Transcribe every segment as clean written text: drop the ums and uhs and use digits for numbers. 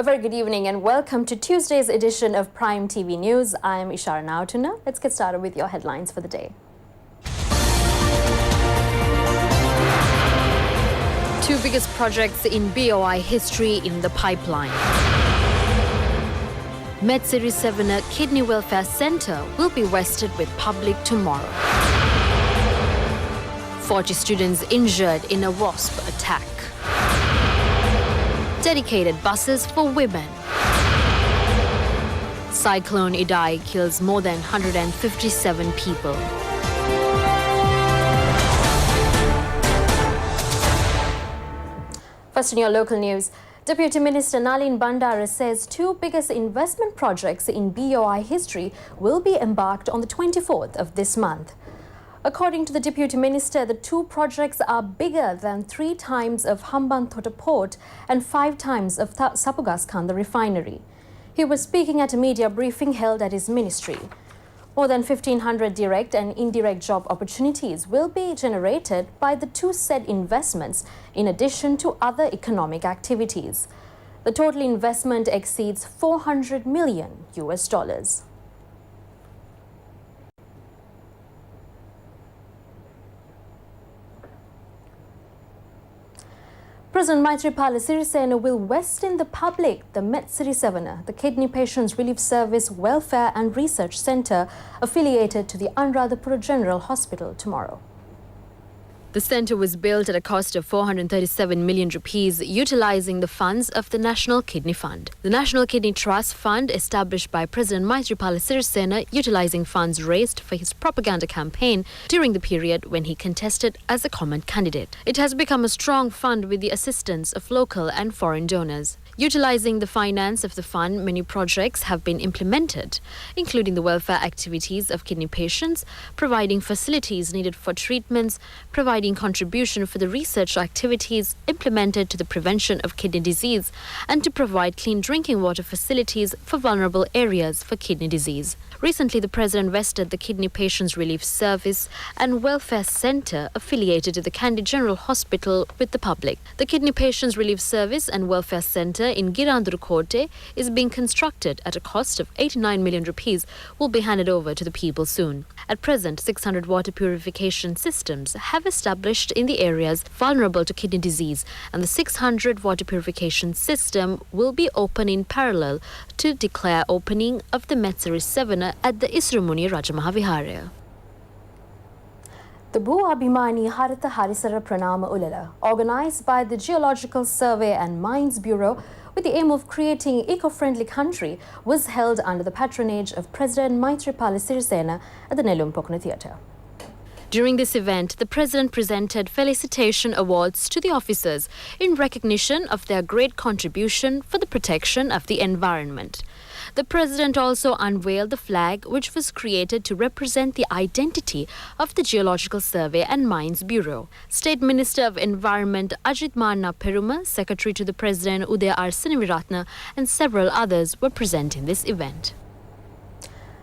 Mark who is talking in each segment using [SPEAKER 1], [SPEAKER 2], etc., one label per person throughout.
[SPEAKER 1] A very good evening and welcome to Tuesday's edition of Prime TV News. I'm Ishara Nautuna. Let's get started with your headlines for the day. Two biggest projects in BOI history in the pipeline. Medsiri Sevena Kidney Welfare Centre will be vested with public tomorrow. 40 students injured in a wasp attack. Dedicated buses for women. Cyclone Idai kills more than 157 people. First in your local news, Deputy Minister Nalin Bandara says two biggest investment projects in BOI history will be embarked on the 24th of this month. According to the Deputy Minister, the two projects are bigger than 3 times of Hambantota Port and 5 times of Sapugaskanda refinery. He was speaking at a media briefing held at his ministry. More than 1,500 direct and indirect job opportunities will be generated by the two said investments, in addition to other economic activities. The total investment exceeds $400 million. President Maithripala Sirisena will vest in the public the Medsiri Sevena, the Kidney Patients Relief Service Welfare and Research Centre affiliated to the Anuradhapura General Hospital tomorrow. The centre was built at a cost of 437 million rupees, utilising the funds of the National Kidney Fund. The National Kidney Trust Fund, established by President Maithripala Sirisena, utilising funds raised for his propaganda campaign during the period when he contested as a common candidate. It has become a strong fund with the assistance of local and foreign donors. Utilising the finance of the fund, many projects have been implemented, including the welfare activities of kidney patients, providing facilities needed for treatments, providing contribution for the research activities implemented to the prevention of kidney disease, and to provide clean drinking water facilities for vulnerable areas for kidney disease. Recently, the President vested the Kidney Patients Relief Service and Welfare Centre affiliated to the Kandy General Hospital with the public. The Kidney Patients Relief Service and Welfare Centre in Girandurkote is being constructed at a cost of 89 million rupees, will be handed over to the people soon. At present, 600 water purification systems have established in the areas vulnerable to kidney disease, and the 600 water purification system will be open in parallel to declare opening of the Medsiri Sevena at the Isramuni Rajamahavihara. The Bhu Abhimani Harata Harisara Pranama Ulala, organised by the Geological Survey and Mines Bureau with the aim of creating an eco-friendly country, was held under the patronage of President Maithripala Sirisena at the Nellum Pokuna Theatre. During this event, the President presented felicitation awards to the officers in recognition of their great contribution for the protection of the environment. The President also unveiled the flag, which was created to represent the identity of the Geological Survey and Mines Bureau. State Minister of Environment Ajit Marna Peruma, Secretary to the President Uday R. Siniviratna, and several others were present in this event.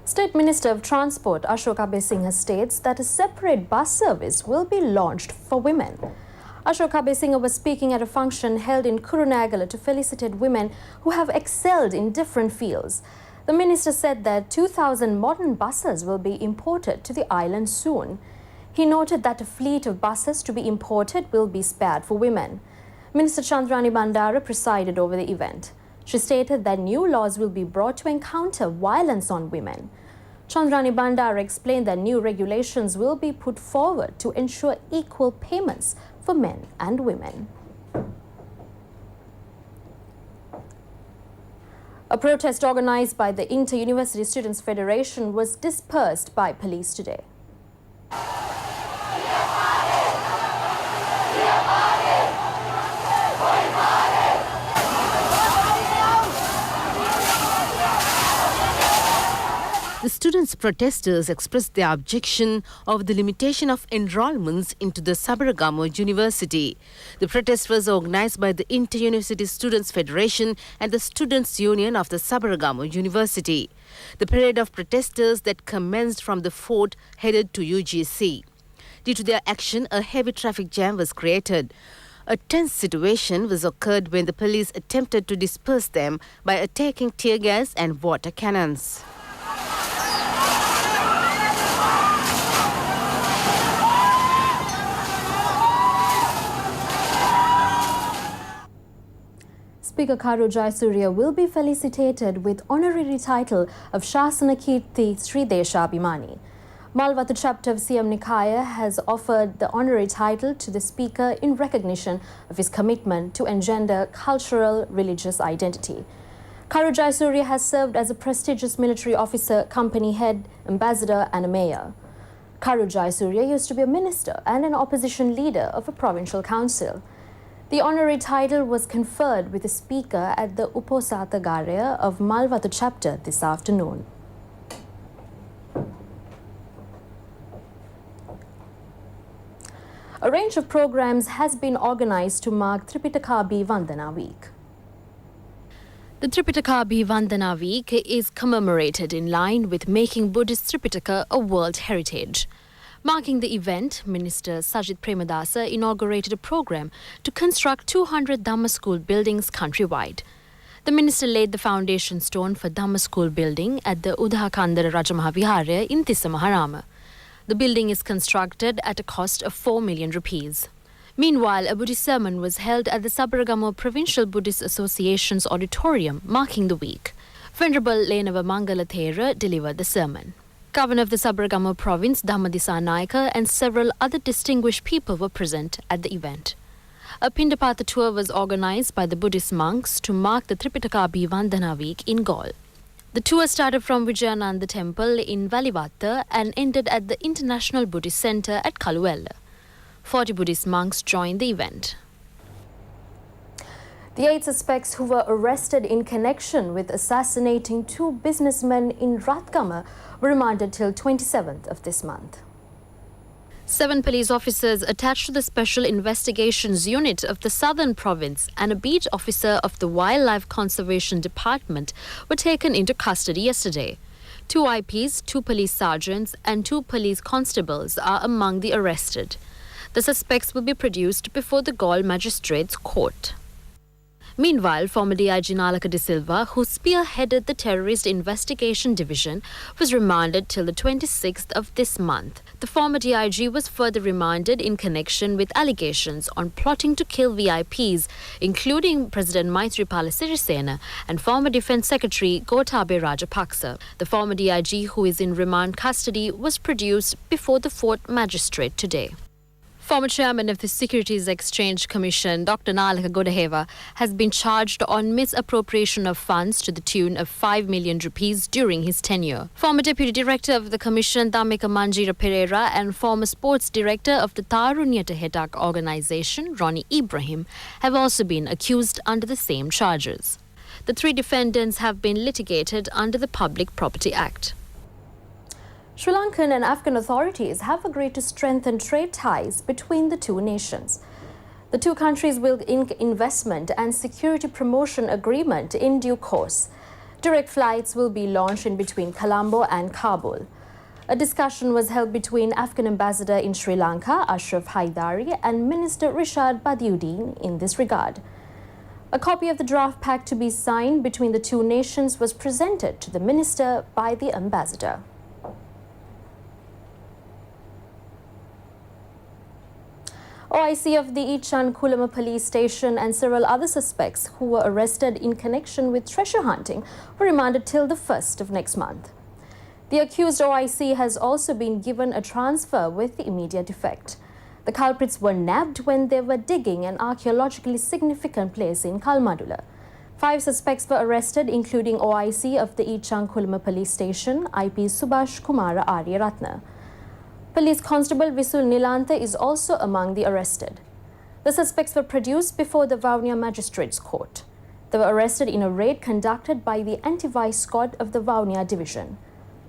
[SPEAKER 1] State Minister of Transport Ashoka Besingha states that a separate bus service will be launched for women. Ashoka Besingha was speaking at a function held in Kurunagala to felicitate women who have excelled in different fields. The minister said that 2,000 modern buses will be imported to the island soon. He noted that a fleet of buses to be imported will be spared for women. Minister Chandrani Bandara presided over the event. She stated that new laws will be brought to encounter violence on women. Chandrani Bandara explained that new regulations will be put forward to ensure equal payments for men and women. A protest organised by the Inter-University Students' Federation was dispersed by police today.
[SPEAKER 2] The students' protesters expressed their objection of the limitation of enrollments into the Sabaragamo University. The protest was organized by the Inter-University Students' Federation and the Students' Union of the Sabaragamo University. The parade of protesters that commenced from the fort headed to UGC. Due to their action, a heavy traffic jam was created. A tense situation was occurred when the police attempted to disperse them by attacking tear gas and water cannons.
[SPEAKER 1] Speaker Karu Jayasuriya will be felicitated with honorary title of Shasana Kirti Sri Deshabhimani. Malwatu chapter of CM Nikaya has offered the honorary title to the Speaker in recognition of his commitment to engender cultural religious identity. Karu Jayasuriya has served as a prestigious military officer, company head, ambassador and a mayor. Karu Jayasuriya used to be a minister and an opposition leader of a provincial council. The honorary title was conferred with the Speaker at the Uposathagaraya of Malwatu chapter this afternoon. A range of programs has been organized to mark Tripitaka Vandana Week. The Tripitaka Vandana Week is commemorated in line with making Buddhist Tripitaka a World Heritage. Marking the event, Minister Sajid Premadasa inaugurated a program to construct 200 Dhamma school buildings countrywide. The minister laid the foundation stone for Dhamma school building at the Udhakandara Rajamahaviharya in Tissamaharama. The building is constructed at a cost of 4 million rupees. Meanwhile, a Buddhist sermon was held at the Sabaragamo Provincial Buddhist Association's auditorium marking the week. Venerable Lenava Mangala Thera delivered the sermon. Governor of the Sabaragamo province, Dhammadisa Naika, and several other distinguished people were present at the event. A Pindapatha tour was organized by the Buddhist monks to mark the Tripitaka Vandana Week in Gaul. The tour started from Vijayananda Temple in Valivatta and ended at the International Buddhist Centre at Kaluella. 40 Buddhist monks joined the event. The 8 suspects who were arrested in connection with assassinating 2 businessmen in Rathgama were remanded till 27th of this month. 7 police officers attached to the Special Investigations Unit of the Southern Province and a beat officer of the Wildlife Conservation Department were taken into custody yesterday. 2 IPs, 2 police sergeants and 2 police constables are among the arrested. The suspects will be produced before the Gaul Magistrates Court. Meanwhile, former DIG Nalaka De Silva, who spearheaded the Terrorist Investigation Division, was remanded till the 26th of this month. The former DIG was further remanded in connection with allegations on plotting to kill VIPs, including President Maithripala Sirisena and former Defence Secretary Gotabaya Rajapaksa. The former DIG, who is in remand custody, was produced before the 4th Magistrate today. Former chairman of the Securities Exchange Commission, Dr. Nalaka Godaheva, has been charged on misappropriation of funds to the tune of 5 million rupees during his tenure. Former Deputy Director of the Commission, Dhammika Manjira Pereira, and former Sports Director of the Tarunyata Hetak organisation, Ronnie Ibrahim, have also been accused under the same charges. The 3 defendants have been litigated under the Public Property Act. Sri Lankan and Afghan authorities have agreed to strengthen trade ties between the 2 nations. The 2 countries will ink investment and security promotion agreement in due course. Direct flights will be launched in between Colombo and Kabul. A discussion was held between Afghan ambassador in Sri Lanka, Ashraf Haidari, and Minister Rishad Badiuddin in this regard. A copy of the draft pact to be signed between the 2 nations was presented to the minister by the ambassador. OIC of the Ichan Kulama police station and several other suspects who were arrested in connection with treasure hunting were remanded till the 1st of next month. The accused OIC has also been given a transfer with immediate effect. The culprits were nabbed when they were digging an archaeologically significant place in Kalmadula. 5 suspects were arrested, including OIC of the Ichan Kulama police station, IP Subhash Kumara Aryaratna. Police Constable Visul Nilanta is also among the arrested. The suspects were produced before the Vavuniya Magistrates Court. They were arrested in a raid conducted by the Anti-Vice Squad of the Vavuniya Division.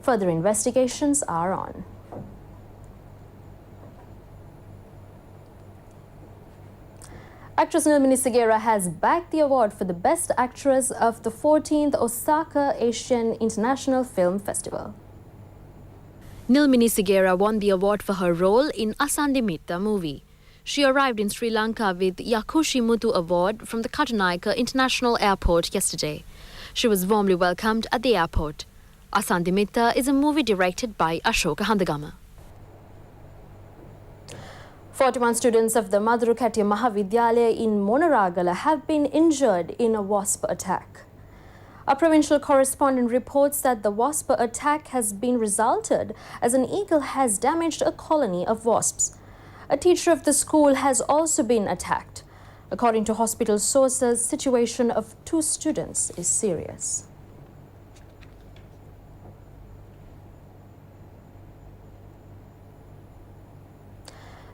[SPEAKER 1] Further investigations are on. Actress Nilmini Segera has bagged the award for the Best Actress of the 14th Osaka Asian International Film Festival. Nilmini Segera won the award for her role in Asandimitta movie. She arrived in Sri Lanka with Yakushi Muthu Award from the Katunayake International Airport yesterday. She was warmly welcomed at the airport. Asandimitta is a movie directed by Ashoka Handagama. 41 students of the Madurukati Mahavidyalaya in Monaragala have been injured in a wasp attack. Our provincial correspondent reports that the wasp attack has been resulted as an eagle has damaged a colony of wasps. A teacher of the school has also been attacked. According to hospital sources, situation of 2 students is serious.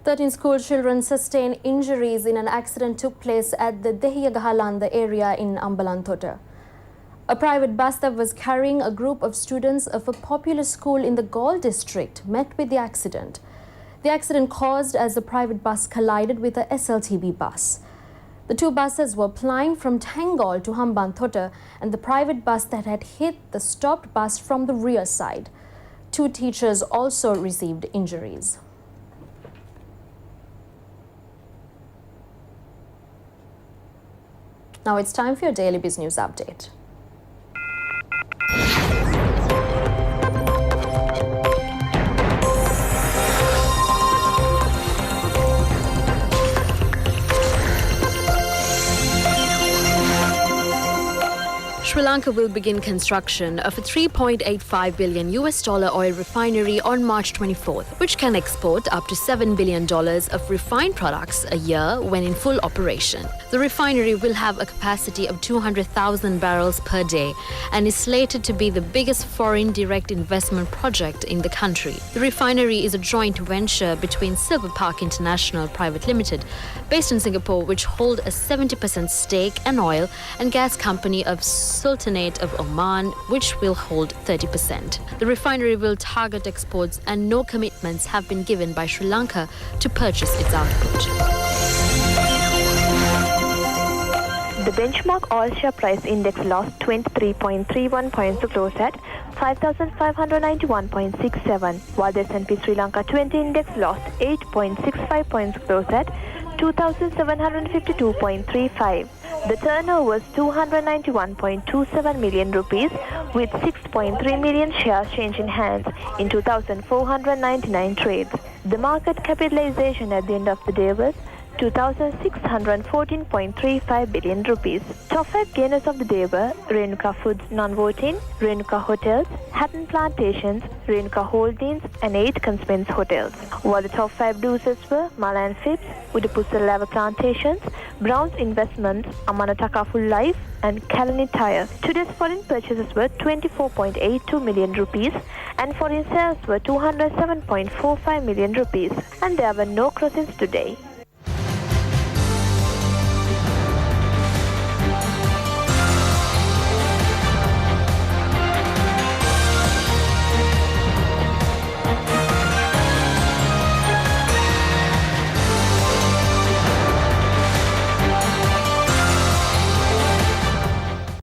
[SPEAKER 1] Thirteen school children sustained injuries in an accident took place at the Dehiyagahalanda area in Ambalantota. A private bus that was carrying a group of students of a popular school in the Gaul district met with the accident. The accident caused as the private bus collided with a SLTB bus. The 2 buses were plying from Tangol to Hambantota, and the private bus that had hit the stopped bus from the rear side. 2 teachers also received injuries. Now it's time for your daily business update. Sri Lanka will begin construction of a $3.85 billion oil refinery on March 24th, which can export up to $7 billion of refined products a year when in full operation. The refinery will have a capacity of 200,000 barrels per day and is slated to be the biggest foreign direct investment project in the country. The refinery is a joint venture between Silver Park International Private Limited, based in Singapore, which hold a 70% stake, and oil and gas company of Sultanate of Oman, which will hold 30%. The refinery will target exports, and no commitments have been given by Sri Lanka to purchase its output.
[SPEAKER 3] The benchmark oil share price index lost 23.31 points to close at 5,591.67, while the S&P Sri Lanka 20 index lost 8.65 points to close at 2,752.35. The turnover was 291.27 million rupees, with 6.3 million shares changing hands in 2,499 trades. The market capitalization at the end of the day was 2,614.35 billion rupees. Top 5 gainers of the day were Renuka Foods Non-Voting, Renuka Hotels, Hatton Plantations, Renuka Holdings and 8 Conspence Hotels. While the top 5 losers were Malan Phipps, Udapusal Lava Plantations, Brown's Investments, Amanataka Full Life and Kalani Tire. Today's foreign purchases were 24.82 million rupees and foreign sales were 207.45 million rupees. And there were no crossings today.